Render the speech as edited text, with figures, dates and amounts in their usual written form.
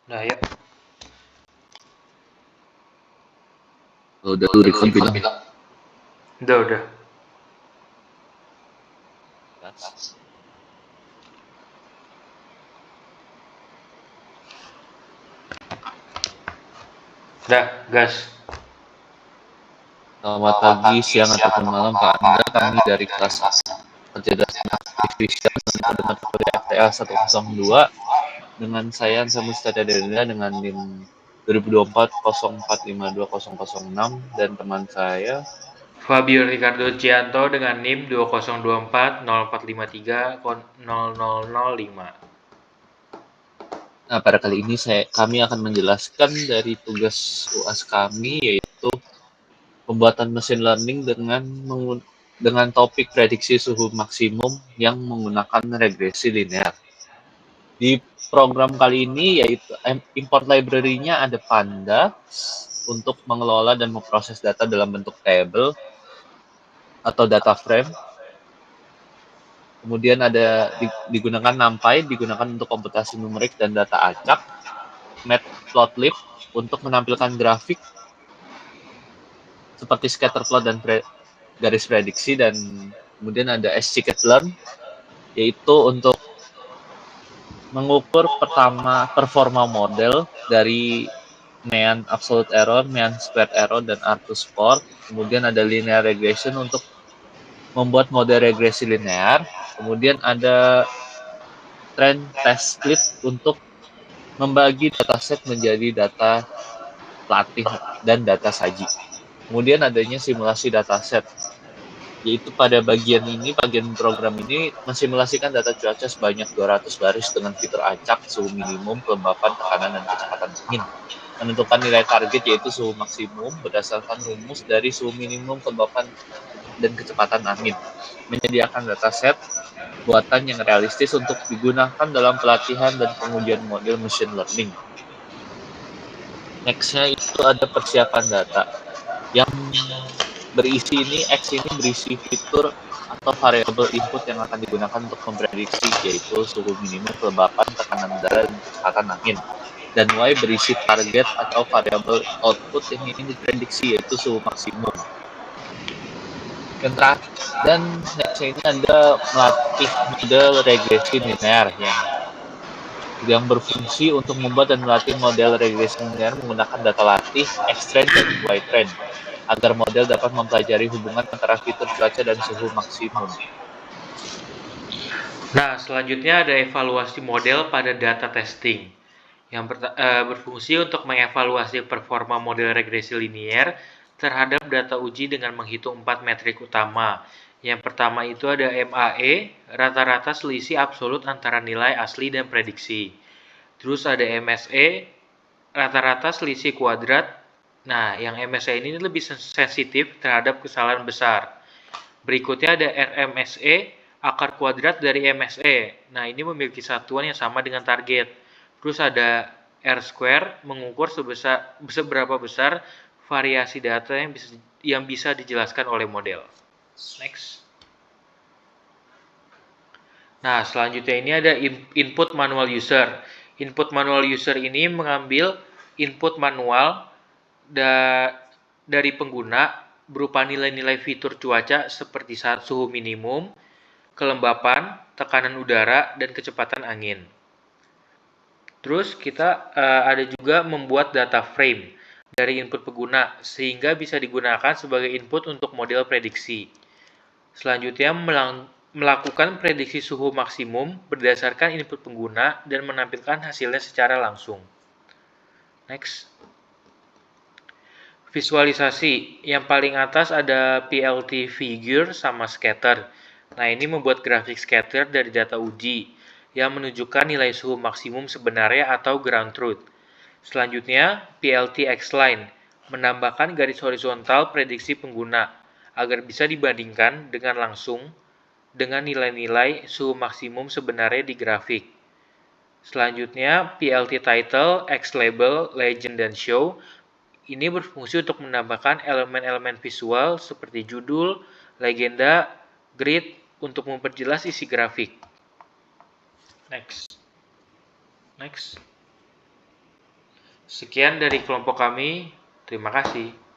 Nah, ya. Udah record bilang. Udah. Dah, gas. Selamat pagi, siang, ataupun malam Pak Anda. Kami dari kelas kecerdasan artifisial dengan metode FTA 102 dengan saya Ansa Mustada Denda dengan NIM 2024 04520006 dan teman saya Fabio Ricardo Cianto dengan NIM 2024 0453 0005. Nah, pada kali ini kami akan menjelaskan dari tugas UAS kami, yaitu pembuatan machine learning dengan topik prediksi suhu maksimum yang menggunakan regresi linear. Di program kali ini yaitu import library-nya ada Pandas untuk mengelola dan memproses data dalam bentuk table atau data frame. Kemudian digunakan NumPy, digunakan untuk komputasi numerik dan data acak. Matplotlib untuk menampilkan grafik seperti scatter plot dan garis prediksi, dan kemudian ada scikit-learn yaitu untuk mengukur pertama performa model dari mean absolute error, mean squared error, dan R2 score. Kemudian ada linear regression untuk membuat model regresi linear. Kemudian ada trend test split untuk membagi dataset menjadi data latih dan data saji. Kemudian adanya simulasi dataset, yaitu pada bagian program ini mensimulasikan data cuaca sebanyak 200 baris dengan fitur acak, suhu minimum, kelembapan, tekanan, dan kecepatan angin. Menentukan nilai target yaitu suhu maksimum berdasarkan rumus dari suhu minimum, kelembapan, dan kecepatan angin. Menyediakan dataset buatan yang realistis untuk digunakan dalam pelatihan dan pengujian model machine learning. Next-nya itu ada persiapan data. Yang berisi ini, X ini berisi fitur atau variabel input yang akan digunakan untuk memprediksi, yaitu suhu minimum, kelembapan, tekanan udara, dan kecepatan angin. Dan Y berisi target atau variabel output yang ingin diprediksi, yaitu suhu maksimum. Yang terakhir, dan next ini ada melatih model regresi linear yang berfungsi untuk membuat dan melatih model regresi linear menggunakan data latih, X-trend, dan Y-trend agar model dapat mempelajari hubungan antara fitur cuaca dan suhu maksimum. Nah, selanjutnya ada evaluasi model pada data testing yang berfungsi untuk mengevaluasi performa model regresi linear terhadap data uji dengan menghitung 4 metrik utama. Yang pertama itu ada MAE, rata-rata selisih absolut antara nilai asli dan prediksi. Terus ada MSE, rata-rata selisih kuadrat. Nah, yang MSE ini lebih sensitif terhadap kesalahan besar. Berikutnya ada RMSE, akar kuadrat dari MSE. Nah, ini memiliki satuan yang sama dengan target. Terus ada R-square, mengukur seberapa besar variasi data yang bisa dijelaskan oleh model. Next. Nah, selanjutnya ini ada input manual user. Input manual user ini mengambil input manual dari pengguna berupa nilai-nilai fitur cuaca seperti suhu minimum, kelembapan, tekanan udara, dan kecepatan angin. Terus kita ada juga membuat data frame dari input pengguna sehingga bisa digunakan sebagai input untuk model prediksi. Selanjutnya melakukan prediksi suhu maksimum berdasarkan input pengguna dan menampilkan hasilnya secara langsung. Next. Visualisasi. Yang paling atas ada PLT figure sama scatter. Nah, ini membuat grafik scatter dari data uji yang menunjukkan nilai suhu maksimum sebenarnya atau ground truth. Selanjutnya, PLT X-line menambahkan garis horizontal prediksi pengguna agar bisa dibandingkan dengan langsung dengan nilai-nilai suhu maksimum sebenarnya di grafik. Selanjutnya, PLT title, X-label, legend, dan show ini berfungsi untuk menambahkan elemen-elemen visual seperti judul, legenda, grid untuk memperjelas isi grafik. Next. Sekian dari kelompok kami. Terima kasih.